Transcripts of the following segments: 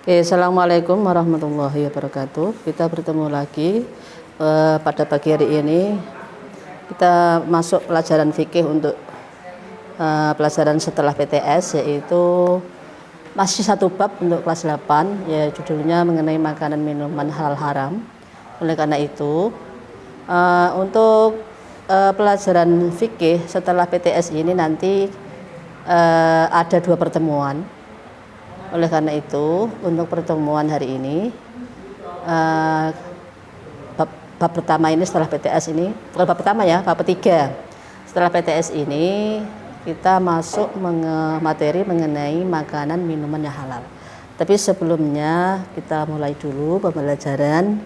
Oke, Assalamualaikum warahmatullahi wabarakatuh. Kita bertemu lagi pada pagi hari ini. Kita masuk pelajaran fikih untuk pelajaran setelah PTS, yaitu masih satu bab untuk kelas 8, ya judulnya mengenai makanan minuman halal haram. Oleh karena itu, untuk pelajaran fikih setelah PTS ini nanti ada 2 pertemuan. Oleh karena itu, untuk pertemuan hari ini, bab pertama ini setelah PTS ini, bukan bab pertama ya, bab ketiga. Setelah PTS ini, kita masuk materi mengenai makanan minuman yang halal. Tapi sebelumnya, kita mulai dulu pembelajaran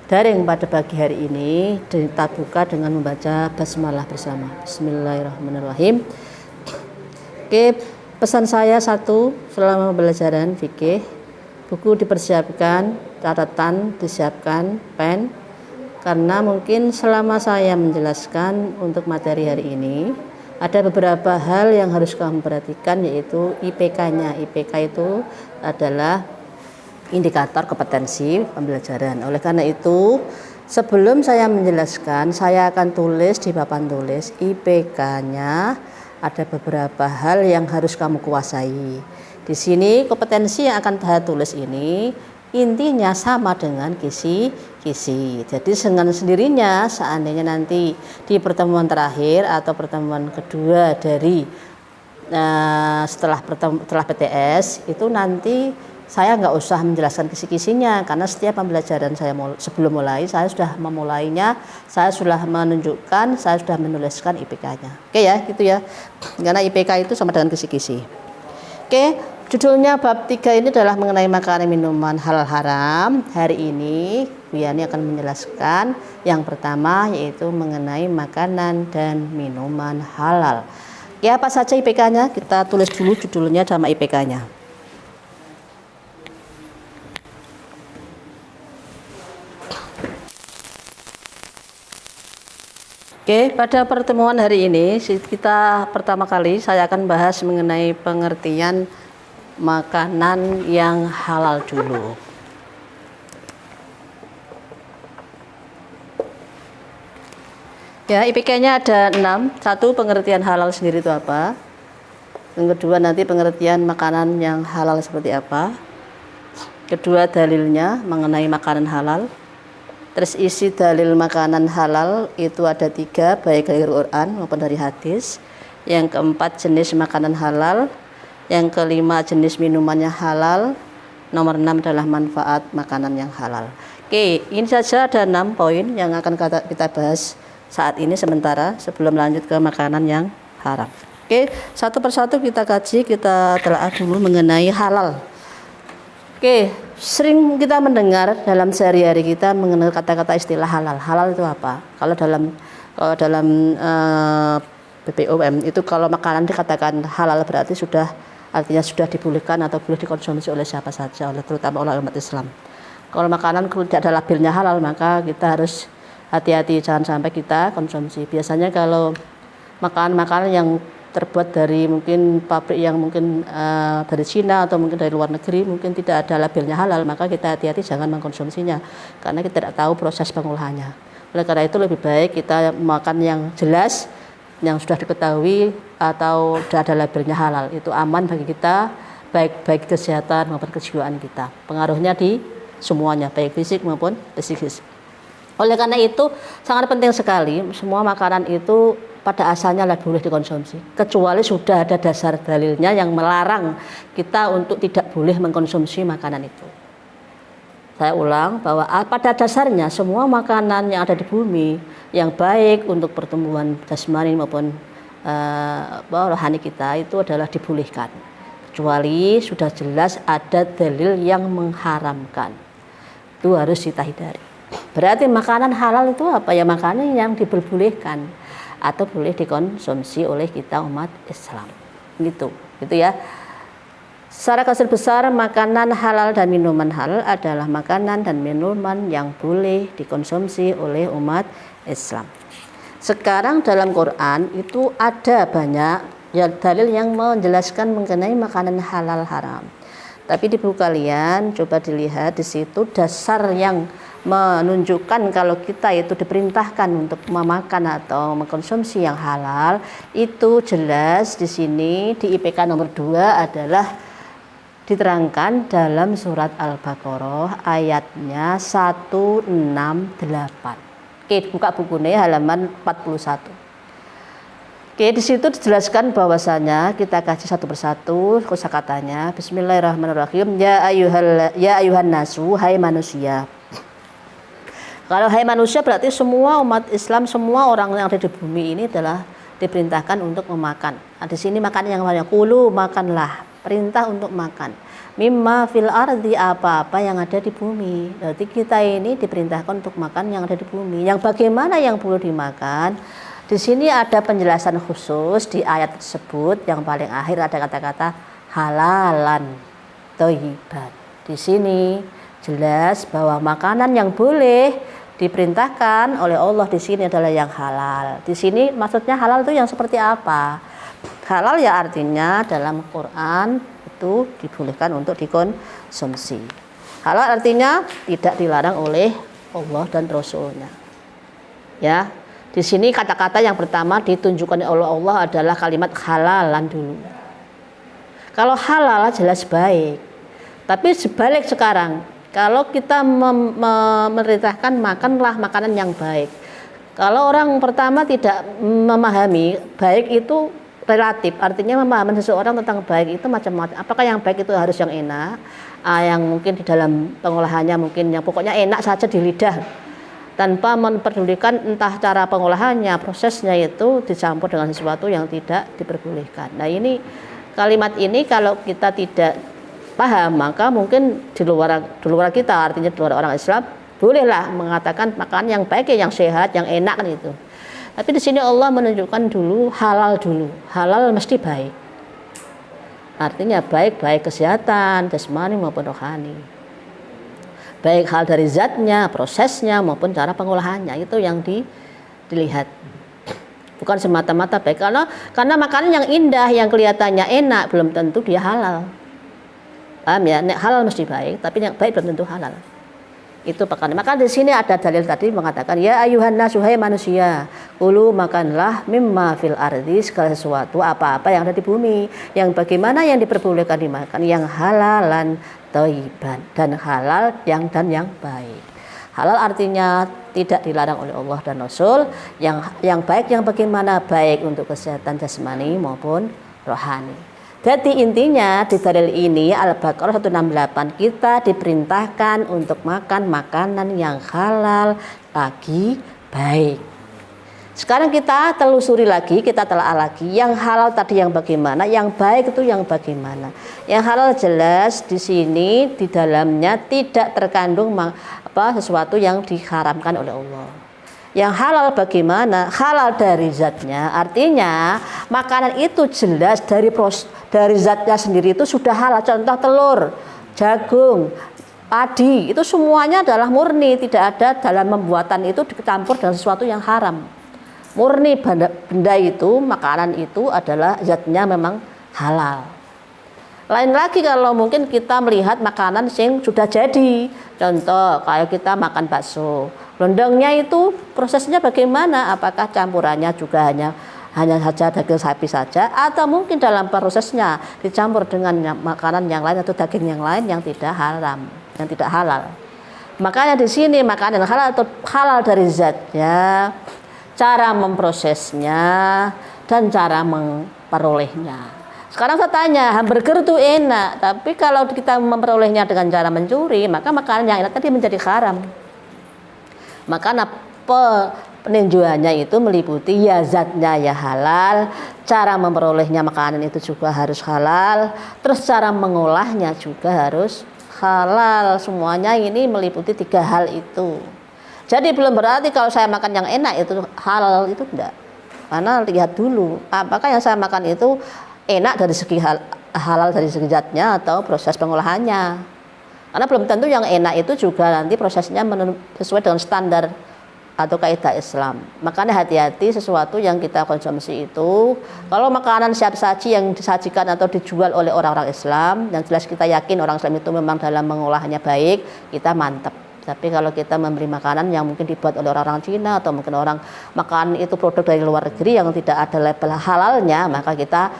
daring pada pagi hari ini. Kita buka dengan membaca basmalah bersama. Bismillahirrahmanirrahim. Oke. Pesan saya satu, selama pembelajaran fikih, buku dipersiapkan, catatan disiapkan, pen, karena mungkin selama saya menjelaskan untuk materi hari ini, ada beberapa hal yang harus kamu perhatikan, yaitu IPK-nya. IPK itu adalah indikator kompetensi pembelajaran. Oleh karena itu, sebelum saya menjelaskan, saya akan tulis di papan tulis IPK-nya. Ada beberapa hal yang harus kamu kuasai. Di sini kompetensi yang akan saya tulis ini intinya sama dengan kisi-kisi. Jadi dengan sendirinya seandainya nanti di pertemuan terakhir atau pertemuan kedua dari setelah PTS itu nanti saya nggak usah menjelaskan kisi-kisinya, karena setiap pembelajaran saya sebelum mulai, saya sudah memulainya, saya sudah menunjukkan, saya sudah menuliskan IPK-nya. Oke ya, gitu ya. Karena IPK itu sama dengan kisi-kisi. Oke, judulnya bab 3 ini adalah mengenai makanan minuman halal haram. Hari ini Bu Yani akan menjelaskan yang pertama, yaitu mengenai makanan dan minuman halal. Ya, apa saja IPK-nya? Kita tulis dulu judulnya sama IPK-nya. Oke, pada pertemuan hari ini kita pertama kali saya akan bahas mengenai pengertian makanan yang halal dulu. Ya, IPK-nya ada 6. Satu, pengertian halal sendiri itu apa. Yang kedua, nanti pengertian makanan yang halal seperti apa. Kedua, dalilnya mengenai makanan halal. Terus isi dalil makanan halal itu ada 3, baik dari Quran maupun dari hadis. Yang keempat, jenis makanan halal. Yang kelima, jenis minumannya halal. Nomor 6 adalah manfaat makanan yang halal. Oke, ini saja ada 6 poin yang akan kita bahas saat ini sementara sebelum lanjut ke makanan yang haram. Oke, satu persatu kita kaji, kita telah dulu mengenai halal. Oke, sering kita mendengar dalam sehari-hari kita mengenal kata-kata istilah halal. Halal itu apa? Kalau dalam BPOM itu kalau makanan dikatakan halal berarti artinya sudah dibolehkan atau boleh dikonsumsi oleh siapa saja, terutama oleh umat Islam. Kalau makanan tidak ada labelnya halal, maka kita harus hati-hati, jangan sampai kita konsumsi. Biasanya kalau makanan-makanan yang terbuat dari mungkin pabrik yang mungkin dari Cina atau mungkin dari luar negeri, mungkin tidak ada labelnya halal, maka kita hati-hati jangan mengkonsumsinya karena kita tidak tahu proses pengolahannya. Oleh karena itu lebih baik kita makan yang jelas, yang sudah diketahui atau sudah ada labelnya halal. Itu aman bagi kita, baik kesehatan maupun kejiwaan kita. Pengaruhnya di semuanya, baik fisik maupun psikis. Oleh karena itu sangat penting sekali semua makanan itu pada asalnya boleh dikonsumsi, kecuali sudah ada dasar dalilnya yang melarang kita untuk tidak boleh mengkonsumsi makanan itu. Saya ulang bahwa pada dasarnya semua makanan yang ada di bumi yang baik untuk pertumbuhan jasmani maupun rohani kita itu adalah dibolehkan, kecuali sudah jelas ada dalil yang mengharamkan. Itu harus kita hindari. Berarti makanan halal itu apa ya? Makanan yang diperbolehkan atau boleh dikonsumsi oleh kita umat Islam, gitu ya. Secara garis besar, makanan halal dan minuman halal adalah makanan dan minuman yang boleh dikonsumsi oleh umat Islam. Sekarang dalam Quran itu ada banyak ya dalil yang menjelaskan mengenai makanan halal haram. Tapi di buku kalian coba dilihat di situ dasar yang menunjukkan kalau kita itu diperintahkan untuk memakan atau mengkonsumsi yang halal itu jelas di sini di IPK nomor 2 adalah diterangkan dalam surat Al-Baqarah ayatnya 168. Oke, buka bukunya halaman 41. Oke, di situ dijelaskan bahwasanya kita kaji satu persatu kosakatanya. Bismillahirrahmanirrahim. Ya ayuhan nasu, hai manusia. Kalau hai manusia berarti semua umat Islam, semua orang yang ada di bumi ini adalah diperintahkan untuk memakan. Nah, di sini makan yang banyak. Kulu, makanlah. Perintah untuk makan. Mimma fil ardi, apa-apa yang ada di bumi. Berarti kita ini diperintahkan untuk makan yang ada di bumi. Yang bagaimana yang perlu dimakan? Di sini ada penjelasan khusus di ayat tersebut, yang paling akhir ada kata-kata halalan thayyiban. Di sini jelas bahwa makanan yang boleh diperintahkan oleh Allah di sini adalah yang halal. Di sini maksudnya halal itu yang seperti apa? Halal ya artinya dalam Quran itu dibolehkan untuk dikonsumsi. Halal artinya tidak dilarang oleh Allah dan Rasulnya. Ya. Di sini kata-kata yang pertama ditunjukkan oleh Allah adalah kalimat halalan dulu. Kalau halal jelas baik. Tapi sebalik sekarang, kalau kita memerintahkan makanlah makanan yang baik. Kalau orang pertama tidak memahami, baik itu relatif. Artinya memahami seseorang tentang baik itu macam-macam. Apakah yang baik itu harus yang enak? Yang mungkin di dalam pengolahannya mungkin yang pokoknya enak saja di lidah. Tanpa memperdulikan entah cara pengolahannya, prosesnya itu dicampur dengan sesuatu yang tidak diperbolehkan. Nah ini kalimat ini kalau kita tidak paham maka mungkin di luar kita, artinya di luar orang Islam, bolehlah mengatakan makanan yang baik, yang sehat, yang enak kan itu. Tapi di sini Allah menunjukkan dulu halal dulu, halal mesti baik. Artinya baik kesehatan, jasmani maupun rohani. Baik hal dari zatnya, prosesnya maupun cara pengolahannya itu yang dilihat. Bukan semata-mata baik karena makanan yang indah yang kelihatannya enak belum tentu dia halal. Paham ya? Halal mesti baik, tapi yang baik belum tentu halal. Itu perkara. Maka di sini ada dalil tadi mengatakan ya ayuhan nasu, hai manusia, kulu makanlah mimma fil ardi, segala sesuatu apa-apa yang ada di bumi, yang bagaimana yang diperbolehkan dimakan, yang halalan thayyiban, dan halal yang baik. Halal artinya tidak dilarang oleh Allah dan Rasul. Yang baik yang bagaimana? Baik untuk kesehatan jasmani maupun rohani. Jadi intinya di dalil ini Al-Baqarah 168 kita diperintahkan untuk makan makanan yang halal lagi baik. Sekarang kita telusuri lagi, kita telah lagi yang halal tadi yang bagaimana, yang baik itu yang bagaimana. Yang halal jelas di sini di dalamnya tidak terkandung sesuatu yang diharamkan oleh Allah. Yang halal bagaimana? Halal dari zatnya, artinya makanan itu jelas dari zatnya sendiri itu sudah halal. Contoh telur, jagung, padi, itu semuanya adalah murni, tidak ada dalam pembuatan itu dicampur dengan sesuatu yang haram. Murni benda itu, makanan itu adalah zatnya memang halal. Lain lagi kalau mungkin kita melihat makanan yang sudah jadi, contoh kayak kita makan bakso, rendangnya itu prosesnya bagaimana? Apakah campurannya juga hanya saja daging sapi saja, atau mungkin dalam prosesnya dicampur dengan makanan yang lain atau daging yang lain yang tidak haram, yang tidak halal. Makanya di sini makanan halal atau halal dari zatnya, cara memprosesnya, dan cara memperolehnya. Sekarang saya tanya, hamburger itu enak, tapi kalau kita memperolehnya dengan cara mencuri, maka makanan yang enak tadi menjadi haram. Maka peninjauannya itu meliputi ya zatnya ya halal, cara memperolehnya makanan itu juga harus halal, terus cara mengolahnya juga harus halal. Semuanya ini meliputi 3 hal itu. Jadi belum berarti kalau saya makan yang enak itu halal, itu enggak. Karena lihat dulu apakah yang saya makan itu enak dari segi halal dari segi zatnya atau proses pengolahannya. Karena belum tentu yang enak itu juga nanti prosesnya sesuai dengan standar atau kaidah Islam. Makanya hati-hati sesuatu yang kita konsumsi itu. Kalau makanan siap saji yang disajikan atau dijual oleh orang-orang Islam, yang jelas kita yakin orang Islam itu memang dalam mengolahnya baik, kita mantap. Tapi kalau kita membeli makanan yang mungkin dibuat oleh orang-orang Cina atau mungkin orang makan itu produk dari luar negeri yang tidak ada label halalnya, maka kita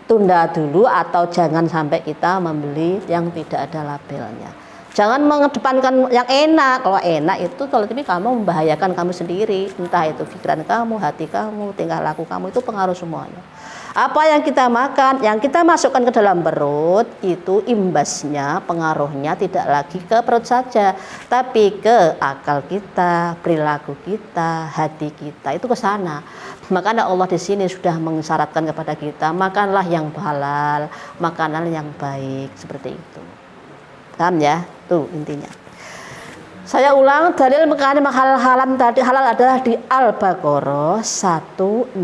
tunda dulu atau jangan sampai kita membeli yang tidak ada labelnya. Jangan mengedepankan yang enak. Kalau enak itu kalau tapi kamu membahayakan kamu sendiri. Entah itu pikiran kamu, hati kamu, tingkah laku kamu, itu pengaruh semuanya. Apa yang kita makan, yang kita masukkan ke dalam perut, itu imbasnya, pengaruhnya tidak lagi ke perut saja, tapi ke akal kita, perilaku kita, hati kita, itu ke sana. Makanya Allah di sini sudah mengisyaratkan kepada kita, makanlah yang halal, makanan yang baik, seperti itu. Paham ya? Tuh intinya. Saya ulang, dalil makanan halal tadi halal adalah di Al-Baqarah 168.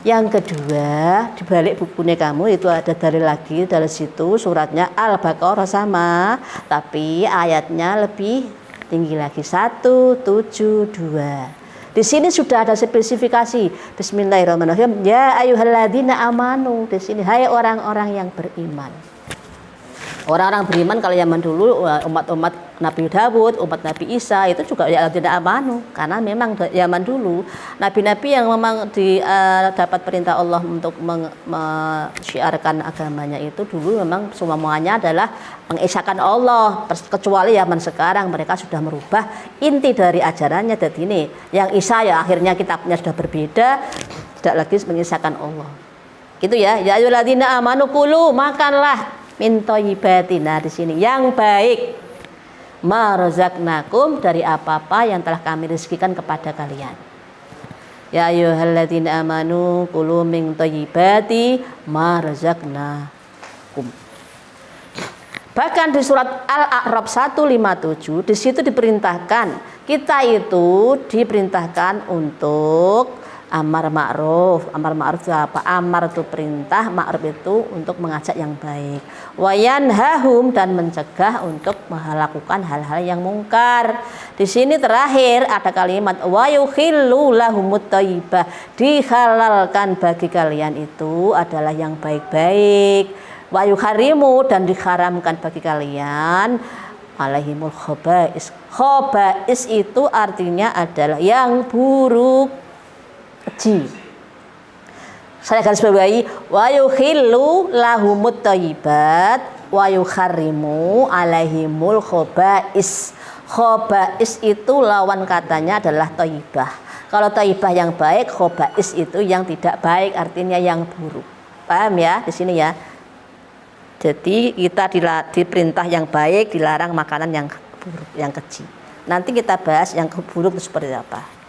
Yang kedua, di balik bukunya kamu itu ada dalil lagi dari situ, suratnya Al-Baqarah sama, tapi ayatnya lebih tinggi lagi 172. Di sini sudah ada spesifikasi. Bismillahirrahmanirrahim. Ya ayyuhalladzina amanu. Di sini hai orang-orang yang beriman. Orang-orang beriman kalau zaman dulu umat-umat Nabi Dawud, umat Nabi Isa itu juga ya tidak amanu, karena memang zaman dulu nabi-nabi yang memang dapat perintah Allah untuk mensyiarkan agamanya itu dulu memang semuanya adalah mengesahkan Allah, kecuali zaman sekarang mereka sudah merubah inti dari ajarannya. Jadi ini yang Isa ya akhirnya kitabnya sudah berbeda, tidak lagi mengesahkan Allah. Gitu ya. Ya ayyuhalladzina amanu kulu, makanlah min thayyibatina, di sini yang baik, ma razaqnakum, dari apa-apa yang telah kami rezekikan kepada kalian. Ya ayyuhalladzina amanu kulu min thayyibati ma razaqnakum. Bahkan di surat Al-A'raf 157 di situ diperintahkan, kita itu diperintahkan untuk amar ma'ruf. Amar ma'ruf itu apa? Amar itu perintah, ma'ruf itu untuk mengajak yang baik. Wayanhahum, dan mencegah untuk melakukan hal-hal yang mungkar. Di sini terakhir ada kalimat wa yuhillu lahumut thayyibah, dihalalkan bagi kalian itu adalah yang baik-baik. Wa yuharimu, dan diharamkan bagi kalian alaihimul khaba'is. Khaba'is itu artinya adalah yang buruk. Saya garis bawahi wa yuhillu lahumut thayyibat wa yuharrimu alaihimul khaba'is. Khaba'is itu lawan katanya adalah thayyibah. Kalau thayyibah yang baik, khaba'is itu yang tidak baik, artinya yang buruk. Paham ya di sini ya? Jadi kita diperintah yang baik, dilarang makanan yang buruk, yang keji. Nanti kita bahas yang buruk itu seperti apa.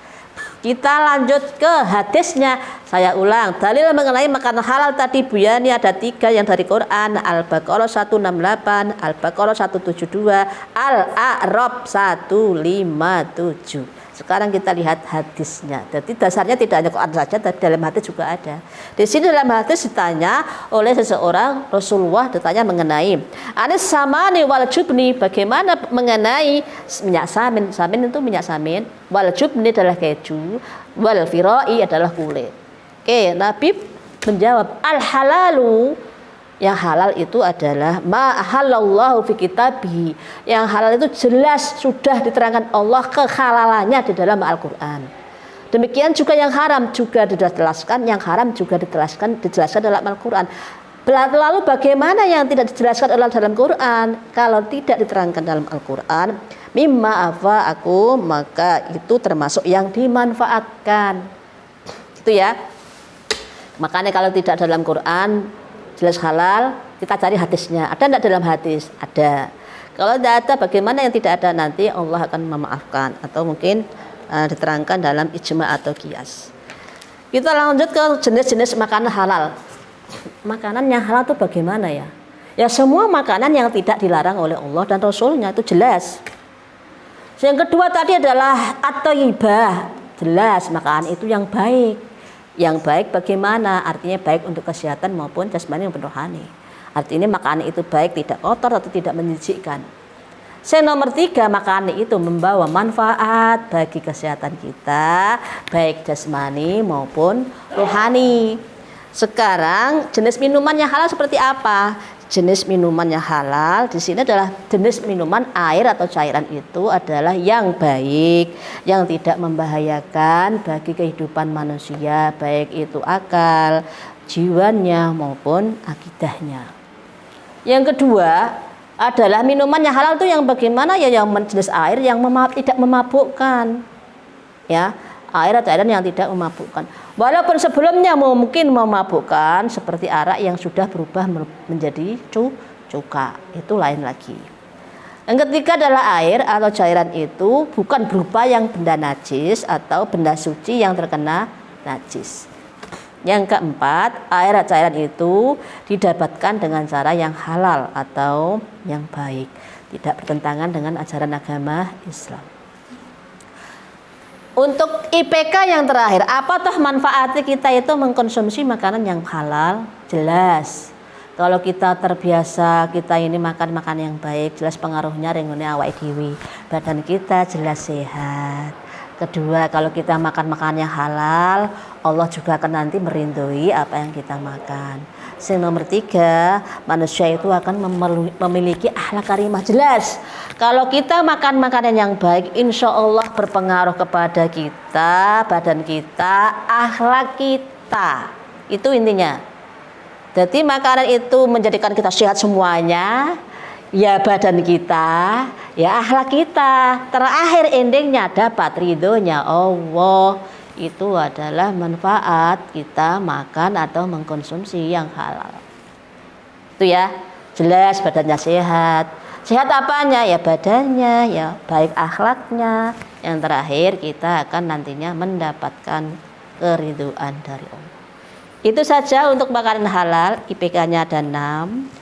Kita lanjut ke hadisnya. Saya ulang, dalil mengenai makanan halal tadi Bu Yani ada 3 yang dari Quran, Al-Baqarah 168, Al-Baqarah 172, Al-A'raf 157. Sekarang kita lihat hadisnya. Jadi dasarnya tidak hanya Quran saja, tapi dalam hadis juga ada. Di sini dalam hadis ditanya oleh seseorang, Rasulullah ditanya mengenai anis samani wal jubni, bagaimana mengenai minyak samin. Samin itu minyak samin, wal jubni adalah keju, wal firai adalah kulit. Oke, Nabi menjawab al halalu, yang halal itu adalah ma halallahu fi kitabih. Yang halal itu jelas sudah diterangkan Allah kehalalannya di dalam Al-Qur'an. Demikian juga yang haram juga dijelaskan, yang haram juga dijelaskan dalam Al-Qur'an. Lalu bagaimana yang tidak dijelaskan dalam Quran? Kalau tidak diterangkan dalam Al-Qur'an, mimma afa aku, maka itu termasuk yang dimanfaatkan. Gitu ya. Makanya kalau tidak dalam Quran jelas halal, kita cari hadisnya. Ada tidak dalam hadis? Ada. Kalau tidak ada, bagaimana yang tidak ada? Nanti Allah akan memaafkan, atau mungkin diterangkan dalam ijma atau qiyas. Kita lanjut ke jenis-jenis makanan halal. Makanan yang halal itu bagaimana ya? Ya semua makanan yang tidak dilarang oleh Allah dan Rasulnya itu jelas. Yang kedua tadi adalah at-thayyibah. Jelas makanan itu yang baik. Yang baik bagaimana? Artinya baik untuk kesehatan maupun jasmani maupun rohani. Artinya makanan itu baik, tidak kotor atau tidak menjijikkan. Yang nomor 3, makanan itu membawa manfaat bagi kesehatan kita, baik jasmani maupun rohani. Sekarang jenis minuman yang halal seperti apa? Jenis minuman yang halal di sini adalah jenis minuman air atau cairan itu adalah yang baik, yang tidak membahayakan bagi kehidupan manusia, baik itu akal, jiwanya maupun akidahnya. Yang kedua adalah minuman yang halal itu yang bagaimana ya, yang jenis air yang tidak memabukkan, ya, air atau cairan yang tidak memabukkan. Walaupun sebelumnya mungkin memabukkan seperti arak yang sudah berubah menjadi cuka, itu lain lagi. Yang ketiga adalah air atau cairan itu bukan berupa yang benda najis atau benda suci yang terkena najis. Yang keempat, air atau cairan itu didapatkan dengan cara yang halal atau yang baik, tidak bertentangan dengan ajaran agama Islam. Untuk IPK yang terakhir, apa toh manfaatnya kita itu mengkonsumsi makanan yang halal? Jelas. Kalau kita terbiasa kita ini makan yang baik, jelas pengaruhnya ringone awake dhewe. Badan kita jelas sehat. Kedua, kalau kita makan makanan yang halal, Allah juga akan nanti merindui apa yang kita makan. Yang nomor 3, manusia itu akan memiliki akhlak karimah. Jelas, kalau kita makan makanan yang baik, insya Allah berpengaruh kepada kita, badan kita, akhlak kita. Itu intinya. Jadi makanan itu menjadikan kita sehat semuanya. Ya badan kita, ya akhlak kita, terakhir endingnya dapat ridhonya Allah. Itu adalah manfaat kita makan atau mengkonsumsi yang halal. Itu ya, jelas badannya sehat. Sehat apanya? Ya badannya, ya baik akhlaknya. Yang terakhir kita akan nantinya mendapatkan keridhaan dari Allah. Itu saja untuk makanan halal, IPK-nya ada 6.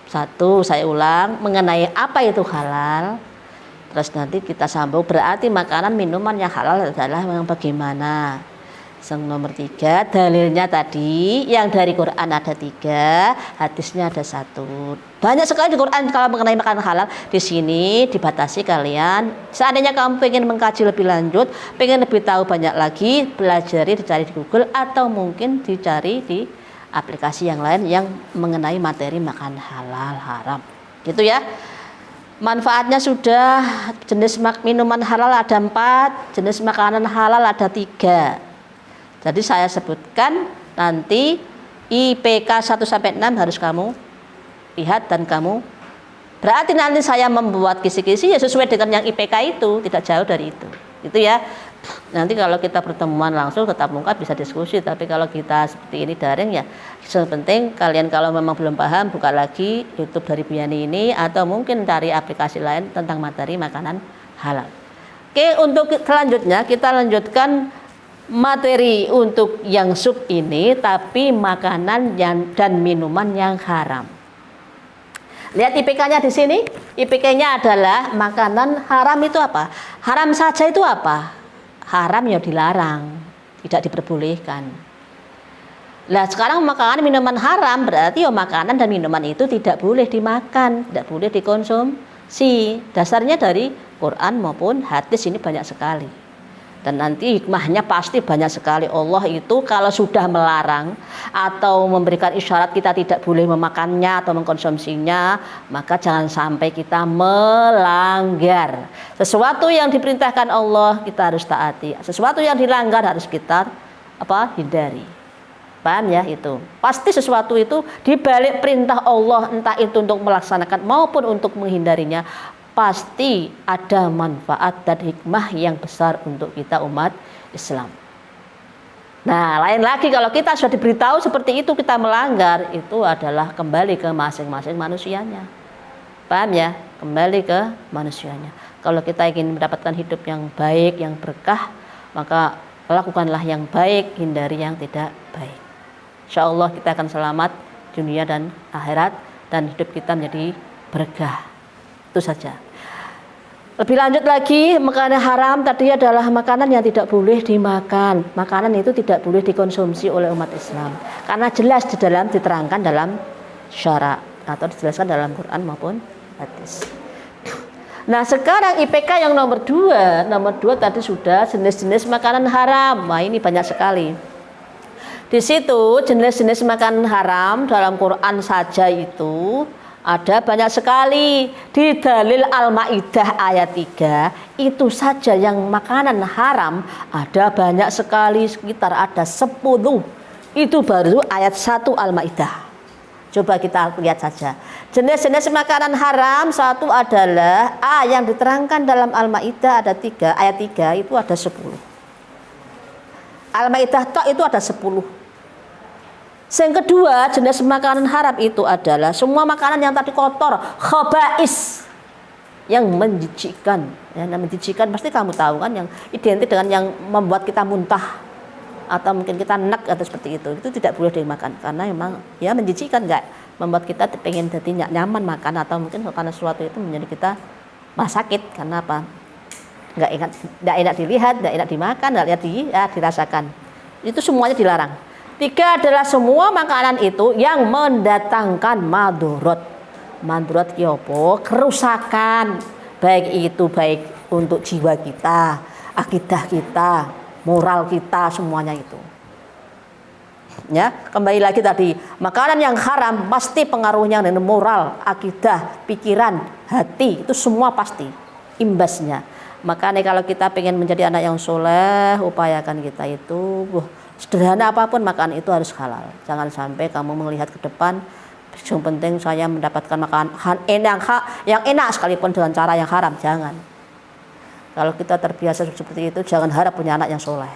1, saya ulang, mengenai apa itu halal. Terus nanti kita sambung, berarti makanan minuman yang halal adalah yang bagaimana. Yang nomor 3, dalilnya tadi yang dari Quran ada 3, hadisnya ada 1. Banyak sekali di Quran kalau mengenai makanan halal. Di sini dibatasi kalian. Seandainya kamu pengen mengkaji lebih lanjut, pengen lebih tahu banyak lagi, pelajari, dicari di Google atau mungkin dicari di aplikasi yang lain yang mengenai materi makan halal haram, gitu ya. Manfaatnya sudah, jenis minuman halal ada 4, jenis makanan halal ada 3. Jadi saya sebutkan nanti IPK 1-6 harus kamu lihat dan kamu, berarti nanti saya membuat kisi-kisi ya sesuai dengan yang IPK itu, tidak jauh dari itu, gitu ya. Nanti kalau kita pertemuan langsung tetap muka bisa diskusi, tapi kalau kita seperti ini daring ya sepenting kalian kalau memang belum paham buka lagi YouTube dari Biani ini atau mungkin cari aplikasi lain tentang materi makanan halal. Oke, untuk selanjutnya kita lanjutkan materi untuk yang sub ini, tapi makanan dan minuman yang haram. Lihat IPK-nya di sini. IPK-nya adalah makanan haram itu apa? Haram saja itu apa? Haram ya dilarang, tidak diperbolehkan. Nah sekarang makanan minuman haram berarti ya makanan dan minuman itu tidak boleh dimakan, tidak boleh dikonsumsi. Dasarnya dari Quran maupun hadis ini banyak sekali. Dan nanti hikmahnya pasti banyak sekali. Allah itu kalau sudah melarang atau memberikan isyarat kita tidak boleh memakannya atau mengkonsumsinya, maka jangan sampai kita melanggar. Sesuatu yang diperintahkan Allah kita harus taati. Sesuatu yang dilanggar harus kita hindari. Paham ya itu? Pasti sesuatu itu dibalik perintah Allah, entah itu untuk melaksanakan maupun untuk menghindarinya, pasti ada manfaat dan hikmah yang besar untuk kita umat Islam. Nah, lain lagi kalau kita sudah diberitahu seperti itu kita melanggar, itu adalah kembali ke masing-masing manusianya. Paham ya? Kembali ke manusianya. Kalau kita ingin mendapatkan hidup yang baik, yang berkah, maka lakukanlah yang baik, hindari yang tidak baik. Insya Allah kita akan selamat dunia dan akhirat dan hidup kita menjadi berkah. Itu saja. Lebih lanjut lagi, makanan haram tadi adalah makanan yang tidak boleh dimakan. Makanan itu tidak boleh dikonsumsi oleh umat Islam. Karena jelas di dalam diterangkan dalam syara atau dijelaskan dalam Quran maupun hadis. Nah sekarang IPK yang nomor 2 tadi sudah jenis-jenis makanan haram. Wah ini banyak sekali. Di situ jenis-jenis makanan haram dalam Quran saja itu ada banyak sekali. Di dalil Al-Maidah ayat 3 itu saja yang makanan haram ada banyak sekali, sekitar ada 10. Itu baru ayat 1 Al-Maidah. Coba kita lihat saja. Jenis-jenis makanan haram satu adalah yang diterangkan dalam Al-Maidah ada 3, ayat 3 itu ada 10. Al-Maidah tok itu ada 10. Yang kedua, jenis makanan haram itu adalah semua makanan yang tadi kotor, khaba'is, yang menjijikkan. Ya, yang menjijikkan pasti kamu tahu kan, yang identik dengan yang membuat kita muntah atau mungkin kita enak atau seperti itu tidak boleh dimakan karena memang ya menjijikkan, enggak membuat kita pengen jadi nyaman makan, atau mungkin karena sesuatu itu menjadi kita sakit karena apa, enggak enak dilihat, enggak enak dimakan, enggak dirasakan, itu semuanya dilarang. 3 adalah semua makanan itu yang mendatangkan madorot kiopo, kerusakan, baik untuk jiwa kita, akidah kita, moral kita, semuanya itu. Ya, kembali lagi tadi, makanan yang haram pasti pengaruhnya dengan moral, akidah, pikiran, hati, itu semua pasti imbasnya. Makanya kalau kita pengen menjadi anak yang soleh, upayakan kita itu sederhana apapun makanan itu harus halal. Jangan sampai kamu melihat ke depan, yang penting saya mendapatkan makanan yang enak sekalipun dengan cara yang haram, jangan. Kalau kita terbiasa seperti itu, jangan harap punya anak yang soleh.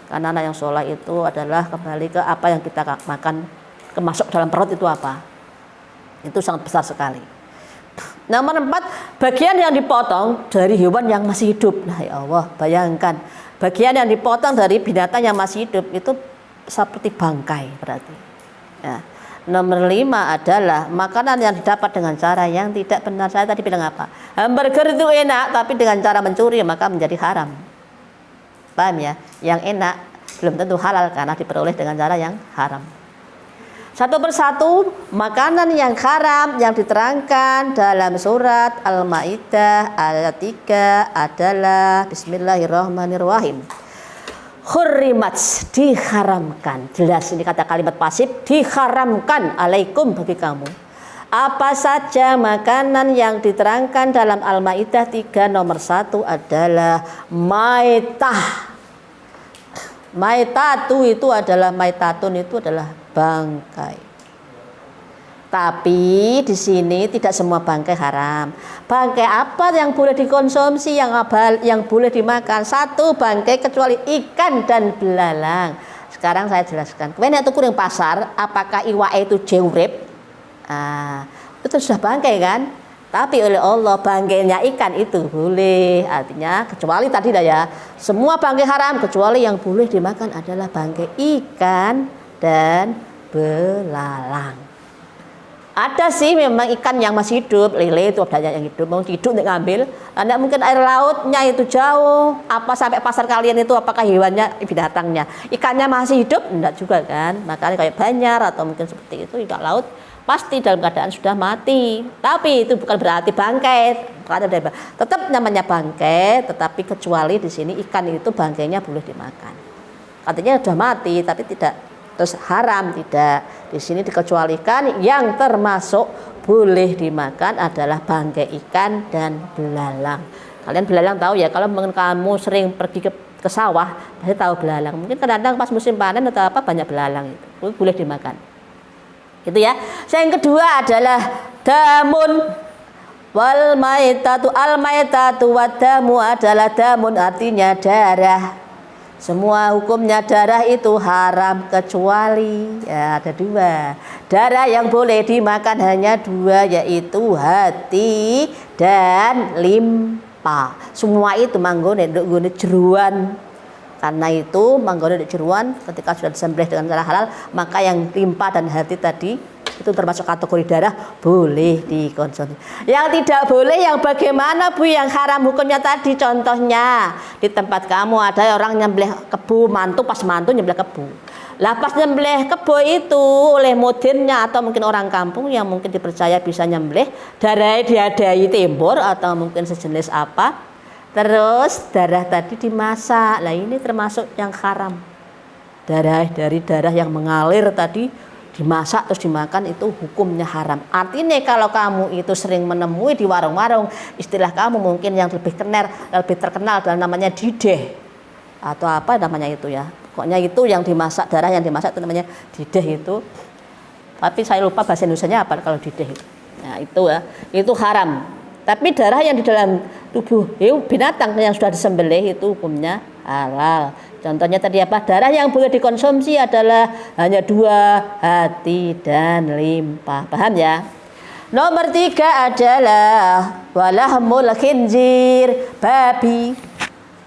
Karena anak yang soleh itu adalah kembali ke apa yang kita makan, kemasuk dalam perut itu apa. Itu sangat besar sekali. Nomor 4, bagian yang dipotong dari hewan yang masih hidup. Nah ya Allah, bayangkan, bagian yang dipotong dari binatang yang masih hidup itu seperti bangkai berarti. Ya. Nomor 5 adalah makanan yang didapat dengan cara yang tidak benar. Saya tadi bilang apa? Hamburger itu enak tapi dengan cara mencuri maka menjadi haram. Paham ya? Yang enak belum tentu halal karena diperoleh dengan cara yang haram. Satu persatu makanan yang haram yang diterangkan dalam surat Al-Maidah ayat 3 adalah Bismillahirrahmanirrahim. Hurrimat, diharamkan. Jelas ini kata kalimat pasif, diharamkan alaikum, bagi kamu. Apa saja makanan yang diterangkan dalam Al-Maidah 3 nomor 1 adalah maitah. Maitatun itu adalah bangkai. Tapi di sini tidak semua bangkai haram. Bangkai apa yang boleh dikonsumsi, yang boleh dimakan? 1 bangkai kecuali ikan dan belalang. Sekarang saya jelaskan. Kemarin tuku yang pasar, apakah iwake itu jeurip? Itu sudah bangkai kan? Tapi oleh Allah bangkainya ikan itu boleh. Artinya kecuali tadi ya, semua bangkai haram kecuali yang boleh dimakan adalah bangkai ikan dan belalang. Ada sih memang ikan yang masih hidup, lele itu ada yang hidup, mau hidup untuk ngambil. Anda mungkin air lautnya itu jauh, apa sampai pasar kalian itu apakah hewannya, binatangnya, ikannya masih hidup? Enggak juga kan. Makanya kayak Banjar atau mungkin seperti itu ikan laut pasti dalam keadaan sudah mati. Tapi itu bukan berarti bangkai, tetap namanya bangkai, tetapi kecuali di sini ikan itu bangkainya boleh dimakan. Katanya sudah mati tapi tidak terus haram, tidak. Di sini dikecualikan yang termasuk boleh dimakan adalah bangkai ikan dan belalang. Kalian belalang tahu ya, kalau kamu sering pergi ke sawah pasti tahu belalang. Mungkin kadang-kadang pas musim panen atau apa banyak belalang itu boleh dimakan. Gitu ya. Yang kedua adalah damun wal maitatu. Al maitatu wad damu adalah damun artinya darah. Semua hukumnya darah itu haram kecuali ya ada 2. Darah yang boleh dimakan hanya 2, yaitu hati dan limpa. Semua itu manggone nduk jeruan. Karena itu manggone nduk jeruan ketika sudah disembelih dengan cara halal, maka yang limpa dan hati tadi itu termasuk kategori darah, boleh dikonsumsi. Yang tidak boleh yang bagaimana Bu, yang haram hukumnya tadi? Contohnya di tempat kamu ada orang nyembelih kebu, pas mantu nyembelih kebu, Lah pas nyembelih kebo itu oleh modernnya atau mungkin orang kampung yang mungkin dipercaya bisa nyembelih, darahnya diadai tembor atau mungkin sejenis apa. Terus darah tadi dimasak. Lah ini termasuk yang haram. Dari darah yang mengalir tadi dimasak terus dimakan itu hukumnya haram. Artinya kalau kamu itu sering menemui di warung-warung, istilah kamu mungkin yang lebih terkenal dan namanya dideh atau apa namanya itu ya. Pokoknya itu yang dimasak, darah yang dimasak itu namanya dideh itu. Tapi saya lupa bahasa Indonesianya apa kalau dideh itu. Nah, itu ya, itu haram. Tapi darah yang di dalam tubuh binatang yang sudah disembelih itu hukumnya halal. Contohnya tadi apa? Darah yang boleh dikonsumsi adalah hanya 2, hati dan limpa. Paham ya? Nomor 3 adalah walahmul khinzir, babi.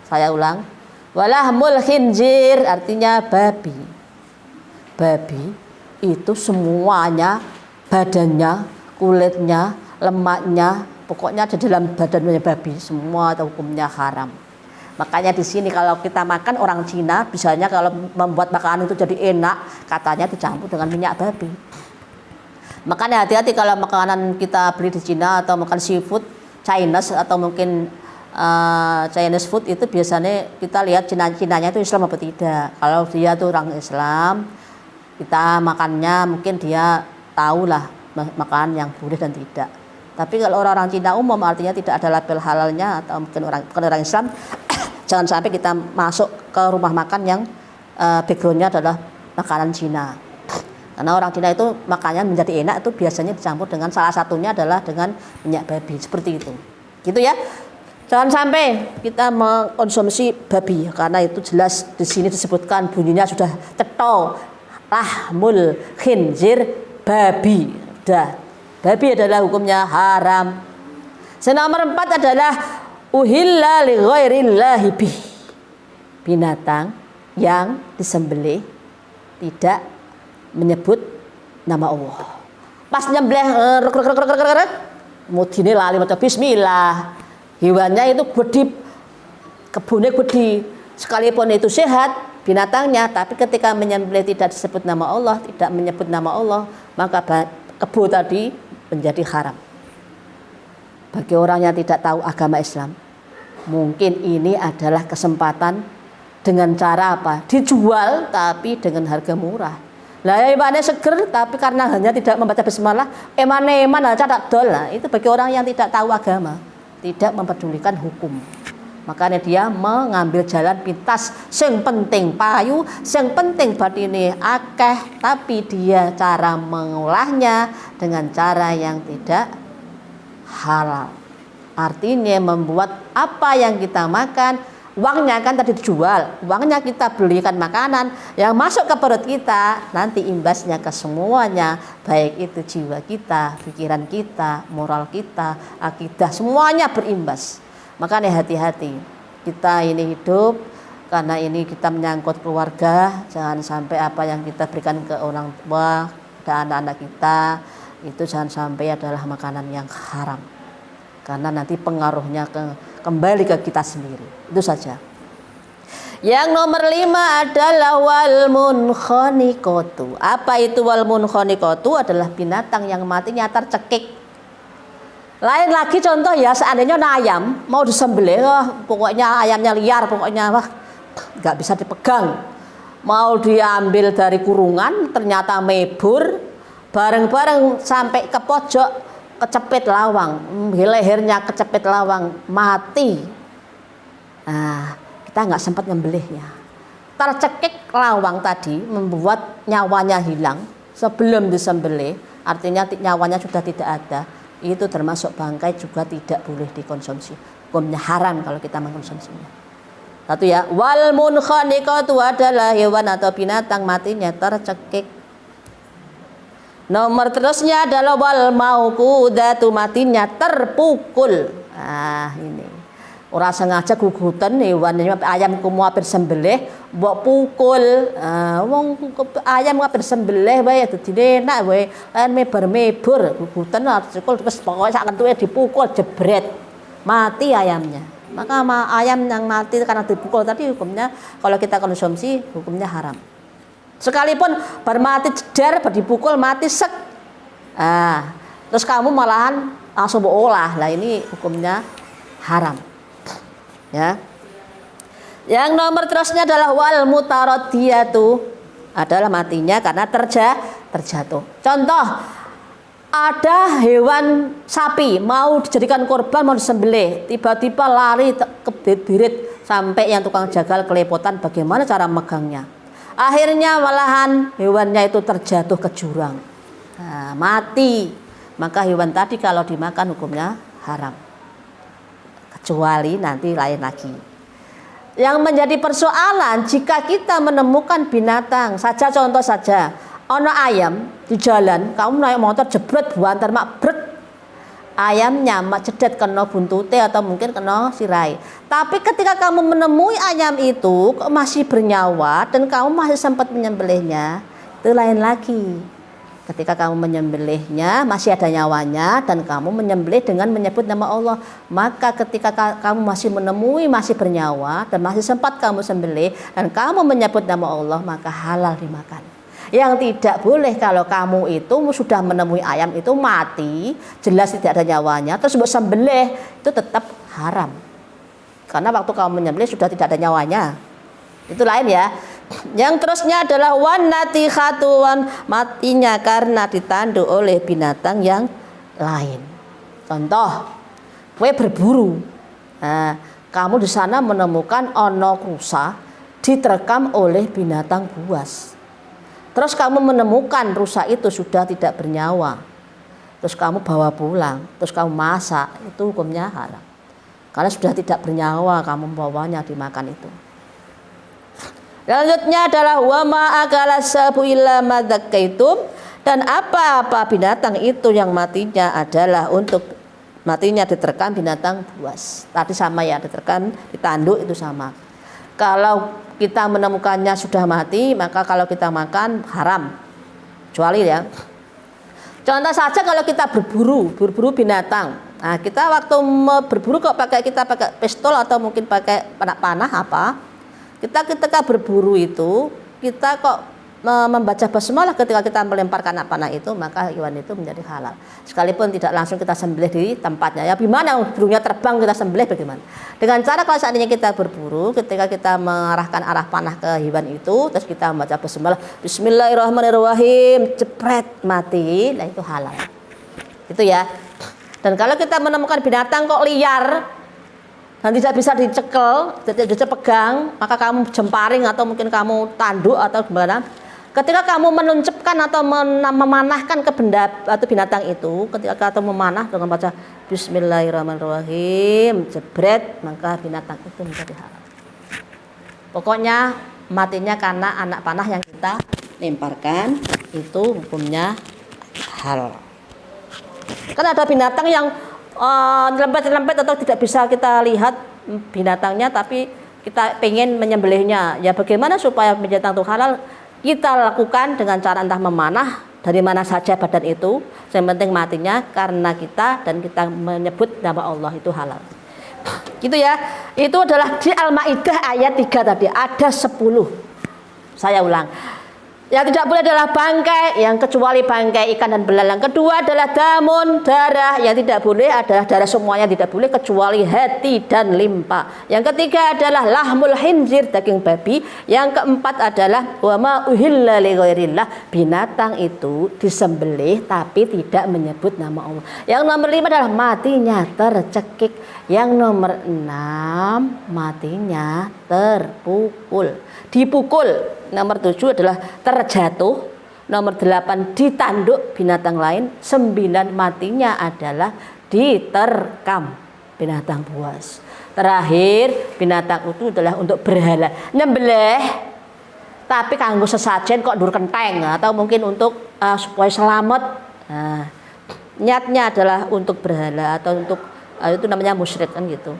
Saya ulang. Walahmul khinzir artinya babi. Babi itu semuanya, badannya, kulitnya, lemaknya, pokoknya di dalam badannya babi semua hukumnya haram. Makanya di sini kalau kita makan orang Cina, misalnya kalau membuat makanan itu jadi enak, katanya dicampur dengan minyak babi. Makanya hati-hati kalau makanan kita beli di Cina atau makan seafood Chinese atau mungkin Chinese food itu biasanya kita lihat Cinanya itu Islam apa tidak. Kalau dia tuh orang Islam, kita makannya mungkin dia tahulah makanan yang boleh dan tidak. Tapi kalau orang-orang Cina umum artinya tidak ada label halalnya atau mungkin orang Islam, jangan sampai kita masuk ke rumah makan yang backgroundnya adalah makanan Cina. Karena orang Cina itu makannya menjadi enak itu biasanya dicampur dengan salah satunya adalah dengan minyak babi seperti itu. Gitu ya. Jangan sampai kita mengkonsumsi babi karena itu jelas di sini disebutkan bunyinya sudah ceto lahmul khinzir babi. Dah. Babi adalah hukumnya haram. Nomor 4 adalah uhilla li ghairillahi bih. Binatang yang disembelih tidak menyebut nama Allah. Pas nyembelih mudine lali maca bismillah. Hewannya itu gede, kebunnya gede. Sekalipun itu sehat binatangnya, tapi ketika menyembelih tidak disebut nama Allah, tidak menyebut nama Allah, maka kebo tadi menjadi haram. Bagi orang yang tidak tahu agama Islam, mungkin ini adalah kesempatan dengan cara apa? Dijual tapi dengan harga murah. Lah emane seger tapi karena hanya tidak membaca bismillah, eman aja tak dol. Nah, itu bagi orang yang tidak tahu agama, tidak mempedulikan hukum. Makanya dia mengambil jalan pintas, sing penting payu, sing penting batine akeh, tapi dia cara mengolahnya dengan cara yang tidak halal. Artinya membuat apa yang kita makan, uangnya kan tadi dijual, uangnya kita belikan makanan yang masuk ke perut kita, nanti imbasnya ke semuanya, baik itu jiwa kita, pikiran kita, moral kita, akidah, semuanya berimbas. Makanya hati-hati, kita ini hidup karena ini kita menyangkut keluarga, jangan sampai apa yang kita berikan ke orang tua dan anak-anak kita itu jangan sampai adalah makanan yang haram, karena nanti pengaruhnya kembali ke kita sendiri. Itu saja. Yang nomor 5 adalah wal munkhaniqatu. Apa itu wal munkhaniqatu? Adalah binatang yang matinya tercekik. Lain lagi contoh ya, seandainya ayam mau disembelih, pokoknya ayamnya liar, pokoknya nggak bisa dipegang. Mau diambil dari kurungan, ternyata mebur, bareng-bareng sampai ke pojok, kecepit lawang, lehernya kecepit lawang, mati. Nah, kita nggak sempat nyembelihnya. Tercekik lawang tadi membuat nyawanya hilang sebelum disembelih, artinya nyawanya sudah tidak ada. Itu termasuk bangkai juga tidak boleh dikonsumsi. Hukumnya haram kalau kita mengkonsumsinya. Satu ya, wal munkhaniqatu adalah hewan atau binatang matinya tercekik. Nomor terusnya adalah wal mauqudatu, matinya terpukul. Ini ora sengaja gugutan hewan ayam kumu hampir sembelih mbok pukul. Wong ayam hampir sembelih wae dadi enak wae lan mebur gugutan artikul terus pokoke sak kentuke dipukul jebret mati ayamnya. Maka ayam yang mati karena dipukul tadi hukumnya kalau kita konsumsi hukumnya haram. Sekalipun baru mati jedar, baru dipukul mati sek. Terus kamu malahan langsung olah. Lah ini hukumnya haram. Ya. Yang nomor terusnya adalah wal mutaradiyatu, adalah matinya karena terjatuh. Contoh, ada hewan sapi mau dijadikan korban, mau disembelih, tiba-tiba lari kebirit sampai yang tukang jagal kelepotan bagaimana cara megangnya. Akhirnya malahan hewannya itu terjatuh ke jurang, mati. Maka hewan tadi kalau dimakan hukumnya haram, kecuali nanti lain lagi. Yang menjadi persoalan jika kita menemukan binatang saja, contoh saja, ono ayam di jalan, kamu naik motor jebret buantar mak bret, ayamnya mak cedet kena buntute atau mungkin kena sirai. Tapi ketika kamu menemui ayam itu kok masih bernyawa dan kamu masih sempat menyembelihnya, itu lain lagi. Ketika kamu menyembelihnya masih ada nyawanya dan kamu menyembelih dengan menyebut nama Allah, maka ketika kamu masih menemui masih bernyawa dan masih sempat kamu sembelih dan kamu menyebut nama Allah, maka halal dimakan. Yang tidak boleh kalau kamu itu sudah menemui ayam itu mati, jelas tidak ada nyawanya, terus buat sembelih, itu tetap haram. Karena waktu kamu menyembelih sudah tidak ada nyawanya. Itu lain ya. Yang terusnya adalah wan natihatuan, matinya karena ditandu oleh binatang yang lain. Contoh, kue berburu. Kamu di sana menemukan ono rusa diterkam oleh binatang buas. Terus kamu menemukan rusa itu sudah tidak bernyawa. Terus kamu bawa pulang, terus kamu masak, itu hukumnya haram. Karena sudah tidak bernyawa kamu bawanya dimakan itu. Selanjutnya adalah wama akala sabu illa madzakaitum, dan apa-apa binatang itu yang matinya adalah untuk matinya diterkam binatang buas. Tadi sama ya, diterkam ditanduk itu sama. Kalau kita menemukannya sudah mati, maka kalau kita makan haram. Kecuali ya. Contoh saja kalau kita berburu binatang. Nah, kita waktu berburu kok kita pakai pistol atau mungkin pakai panah apa? Kita ketika berburu itu kita kok membaca basmalah ketika kita melemparkan anak panah itu, maka hewan itu menjadi halal. Sekalipun tidak langsung kita sembelih di tempatnya. Ya gimana burungnya terbang kita sembelih bagaimana? Dengan cara kalau seandainya kita berburu, ketika kita mengarahkan arah panah ke hewan itu, terus kita membaca basmalah, bismillahirrahmanirrahim, jepret mati, nah itu halal. Itu ya. Dan kalau kita menemukan binatang kok liar dan tidak bisa dicekel, tidak bisa pegang, maka kamu jemparing atau mungkin kamu tanduk atau gimana. Ketika kamu menuncupkan atau memanahkan ke benda atau binatang itu, ketika kamu memanah dengan baca bismillahirrahmanirrahim, jebret, maka binatang itu menjadi halal. Pokoknya matinya karena anak panah yang kita lemparkan, itu hukumnya halal. Kan ada binatang yang lempet-lempet atau tidak bisa kita lihat binatangnya, tapi kita pengen menyembelihnya. Ya bagaimana supaya binatang itu halal? Kita lakukan dengan cara entah memanah dari mana saja badan itu, yang penting matinya karena kita dan kita menyebut nama Allah, itu halal. Gitu ya. Itu adalah di Al-Maidah ayat 3 tadi ada 10. Saya ulang. Yang tidak boleh adalah bangkai, yang kecuali bangkai ikan dan belalang. Kedua adalah damun, darah. Yang tidak boleh adalah darah semuanya tidak boleh kecuali hati dan limpa. Yang ketiga adalah lahmul khinzir, daging babi. Yang keempat adalah wa ma uhilla li ghairillah, binatang itu disembelih tapi tidak menyebut nama Allah. Yang nomor 5 adalah matinya tercekik. Yang nomor 6 matinya terpukul, dipukul. Nomor 7 adalah terjatuh. Nomor 8 ditanduk binatang lain. 9 matinya adalah diterkam binatang buas. Terakhir binatang itu adalah untuk berhala, nyembelih tapi kanggo sesajen kok dur kenteng atau mungkin untuk supaya selamat. Nah, niatnya adalah untuk berhala atau untuk itu namanya musyrik kan gitu.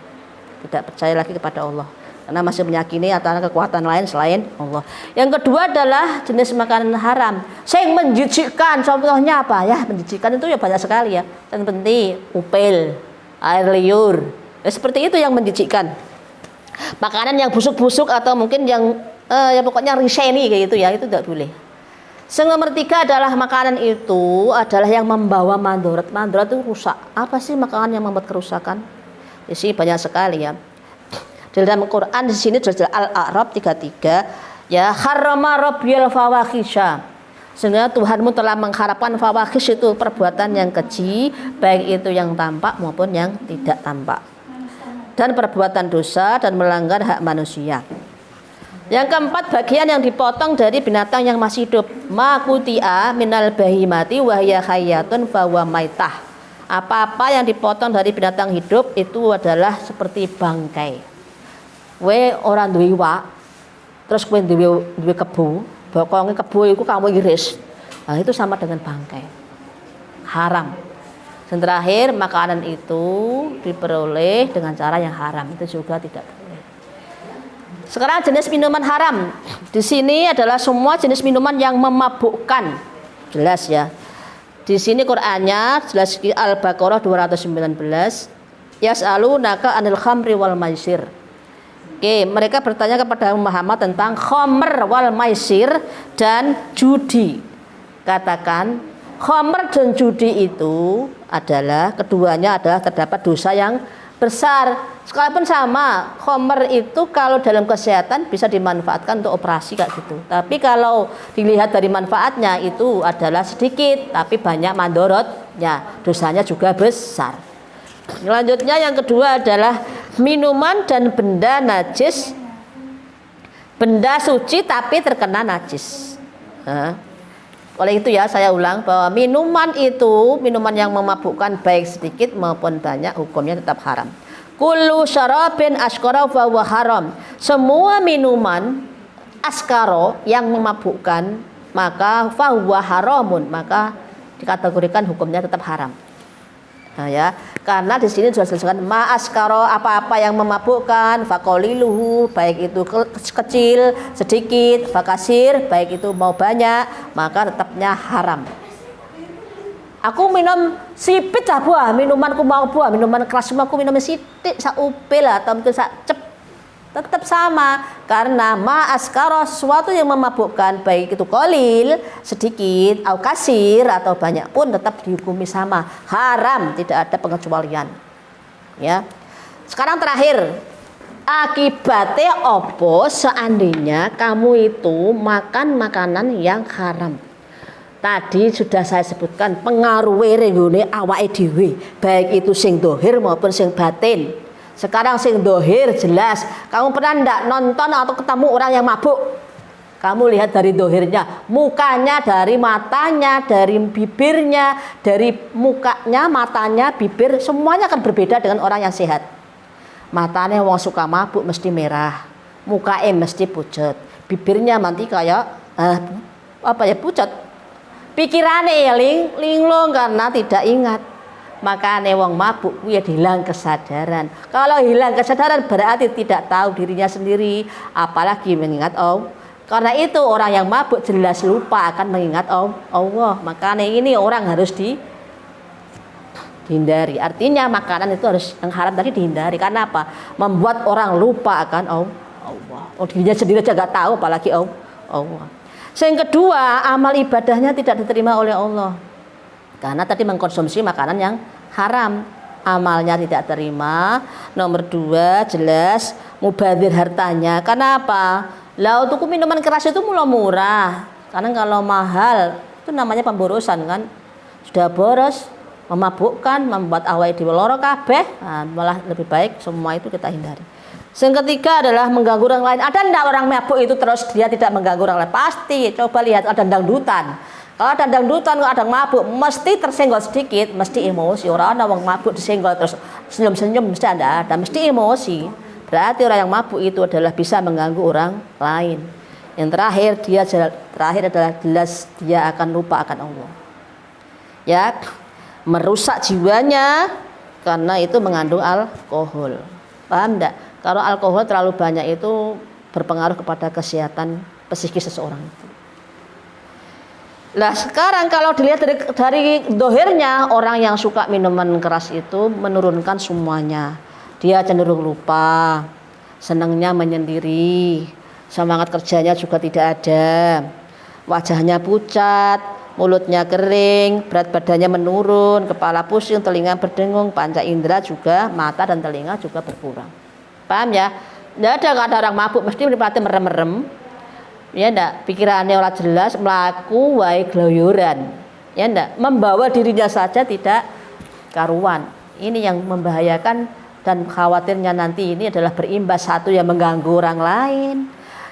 Tidak percaya lagi kepada Allah karena masih meyakini atau kekuatan lain selain Allah. Yang kedua adalah jenis makanan haram yang menjijikkan. Contohnya apa ya? Menjijikkan itu ya banyak sekali ya. Yang penting upil, air liur. Ya, seperti itu yang menjijikkan. Makanan yang busuk-busuk atau mungkin yang ya pokoknya riseni kayak gitu ya, itu tidak boleh. Yang nomor 3 adalah makanan itu adalah yang membawa mandorot. Mandorot itu rusak. Apa sih makanan yang membuat kerusakan? Di sini banyak sekali ya. Di dalam Quran di sini jelas Al-A'raf 33 ya, harrama rabbil fawahisha. Sehingga Tuhanmu telah mengharapkan fawahish itu perbuatan yang keji, baik itu yang tampak maupun yang tidak tampak. Dan perbuatan dosa dan melanggar hak manusia. Yang keempat, bagian yang dipotong dari binatang yang masih hidup. Makutia minal bahimati wahya hayatun fawa maitah. Apa-apa yang dipotong dari binatang hidup itu adalah seperti bangkai. We orang duwe iwak, terus kowe duwe kebo, bokonge kebo iku kamu iris. Nah, itu sama dengan bangkai. Haram. Dan terakhir, makanan itu diperoleh dengan cara yang haram. Itu juga tidak boleh. Sekarang jenis minuman haram. Di sini adalah semua jenis minuman yang memabukkan. Jelas ya. Di sini Qur'annya jelas di Al-Baqarah 219. Yas'alunaka 'anil khamri wal maisir. Oke, mereka bertanya kepada Muhammad tentang khamr wal maisir dan judi. Katakan, khamr dan judi itu adalah keduanya adalah terdapat dosa yang besar. Sekalipun sama, khamr itu kalau dalam kesehatan bisa dimanfaatkan untuk operasi kayak gitu. Tapi kalau dilihat dari manfaatnya itu adalah sedikit, tapi banyak mandorotnya, dosanya juga besar. Selanjutnya yang kedua adalah minuman dan benda najis, benda suci tapi terkena najis. Oleh itu ya saya ulang bahwa minuman itu minuman yang memabukkan baik sedikit maupun banyak hukumnya tetap haram. Kullu syarabin askara fa huwa haram. Semua minuman askara yang memabukkan maka fa huwa haramun, maka dikategorikan hukumnya tetap haram. Nah, ya, karena di sini sudah disebutkan ma askara, apa-apa yang memabukkan, faqaliluhu, baik itu kecil, sedikit, fakasir, baik itu mau banyak, maka tetapnya haram. Aku minum sipit lah buah, minumanku mau buah, minuman keras semua aku minum sitik, sak upil atau mungkin sak cep, tetap sama karena ma askara sesuatu yang memabukkan baik itu qalil, sedikit, au kasir atau banyak pun tetap dihukumi sama, haram, tidak ada pengecualian. Ya. Sekarang terakhir, akibatnya opo seandainya kamu itu makan makanan yang haram. Tadi sudah saya sebutkan pengaruhe renggone awake dhewe, baik itu sing dohir maupun sing batin. Sekarang sing dohir jelas. Kamu pernah ndak nonton atau ketemu orang yang mabuk? Kamu lihat dari dohirnya, mukanya, dari matanya, dari bibirnya, dari mukanya, matanya, bibir, semuanya akan berbeda dengan orang yang sehat. Matanya wong suka mabuk mesti merah, mukanya mesti pucat, bibirnya nanti kayak pucat. Pikirannya ya linglung karena tidak ingat. Makanya wong mabuk ya hilang kesadaran. Kalau hilang kesadaran berarti tidak tahu dirinya sendiri, apalagi mengingat Allah. Karena itu orang yang mabuk jelas lupa akan mengingat Allah. Makanya ini orang harus dihindari. Artinya makanan itu harus yang haram tadi dihindari. Karena apa? Membuat orang lupa akan Allah. Dirinya sendiri aja nggak tahu, apalagi Allah. Yang kedua, amal ibadahnya tidak diterima oleh Allah. Karena tadi mengkonsumsi makanan yang haram, amalnya tidak terima. Nomor 2, jelas mubadzir hartanya. Kenapa? Lah untuk minuman keras itu murah. Karena kalau mahal itu namanya pemborosan kan. Sudah boros, memabukkan, membuat awake dhewe lara kabeh. Nah, malah lebih baik semua itu kita hindari. Yang ketiga adalah mengganggu orang lain. Ada enggak orang mabuk itu terus dia tidak mengganggu orang lain? Pasti. Coba lihat ada dangdutan. Kalau ada dangdutan, kalau ada mabuk, mesti tersenggol sedikit, mesti emosi. Orang ada orang mabuk disenggol terus senyum-senyum mesti ada, mesti emosi. Berarti orang yang mabuk itu adalah bisa mengganggu orang lain. Yang terakhir adalah jelas dia akan lupa akan Allah. Ya, merusak jiwanya karena itu mengandung alkohol. Paham enggak? Kalau alkohol terlalu banyak itu berpengaruh kepada kesehatan psikis seseorang itu. Nah sekarang kalau dilihat dari dohirnya, orang yang suka minuman keras itu menurunkan semuanya. Dia cenderung lupa, senangnya menyendiri, semangat kerjanya juga tidak ada, wajahnya pucat, mulutnya kering, berat badannya menurun, kepala pusing, telinga berdengung, panca indera juga, mata dan telinga juga berkurang. Paham ya? Nggak ada orang mabuk mesti meripate merem-merem. Ya ndak, pikirannya ora jelas, melaku wae gloyoran. Ya ndak, membawa dirinya saja tidak karuan. Ini yang membahayakan dan khawatirnya nanti ini adalah berimbas, satu yang mengganggu orang lain.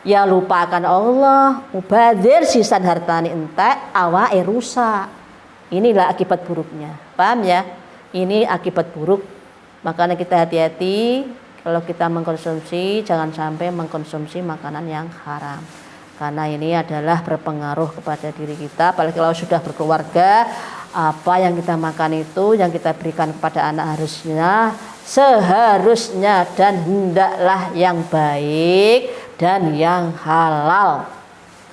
Ya lupakan Allah, mubadzir sisan hartani entek awake rusak. Inilah akibat buruknya. Paham ya? Ini akibat buruk. Makanya kita hati-hati kalau kita mengkonsumsi, jangan sampai mengkonsumsi makanan yang haram. Karena ini adalah berpengaruh kepada diri kita, apalagi kalau sudah berkeluarga, apa yang kita makan itu yang kita berikan kepada anak seharusnya dan hendaklah yang baik dan yang halal.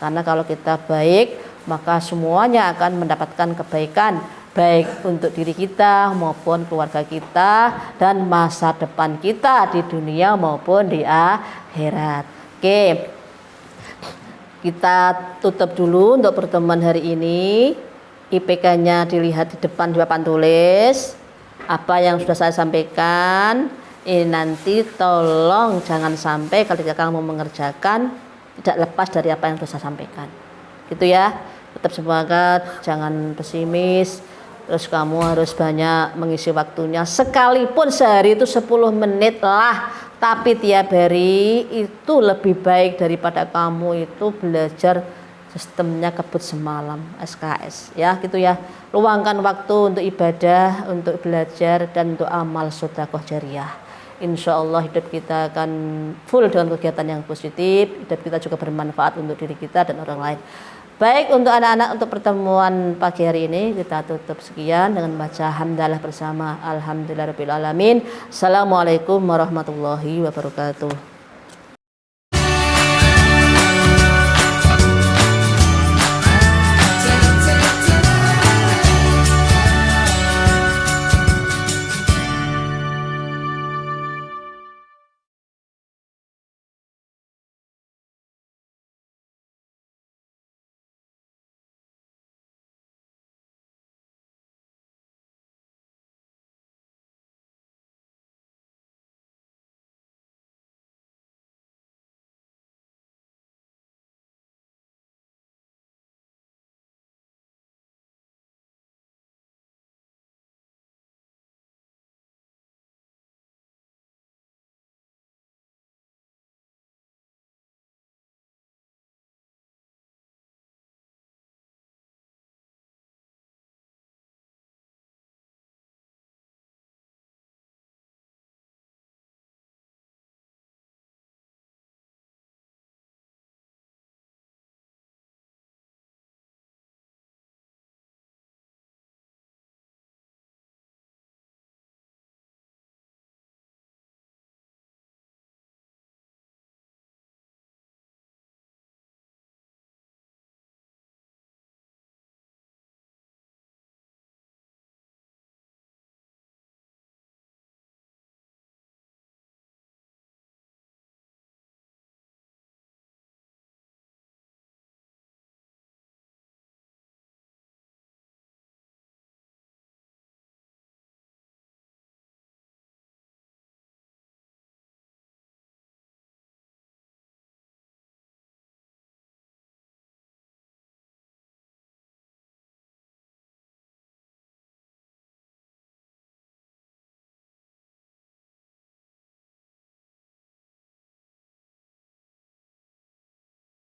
Karena kalau kita baik, maka semuanya akan mendapatkan kebaikan, baik untuk diri kita maupun keluarga kita dan masa depan kita di dunia maupun di akhirat. Oke. Kita tutup dulu untuk pertemuan hari ini. IPK-nya dilihat di depan di papan tulis. Apa yang sudah saya sampaikan, ini nanti tolong jangan sampai ketika kamu mengerjakan tidak lepas dari apa yang sudah saya sampaikan. Gitu ya. Tetap semangat, jangan pesimis. Terus kamu harus banyak mengisi waktunya. Sekalipun sehari itu 10 menit lah, tapi tiap hari itu lebih baik daripada kamu itu belajar sistemnya kebut semalam, SKS ya, gitu ya. Luangkan waktu untuk ibadah, untuk belajar dan untuk amal sedekah jariah. Insya Allah hidup kita akan full dengan kegiatan yang positif. Hidup kita juga bermanfaat untuk diri kita dan orang lain. Baik, untuk anak-anak, untuk pertemuan pagi hari ini kita tutup sekian dengan baca hamdalah bersama alhamdulillahirabbil alamin. Assalamualaikum warahmatullahi wabarakatuh.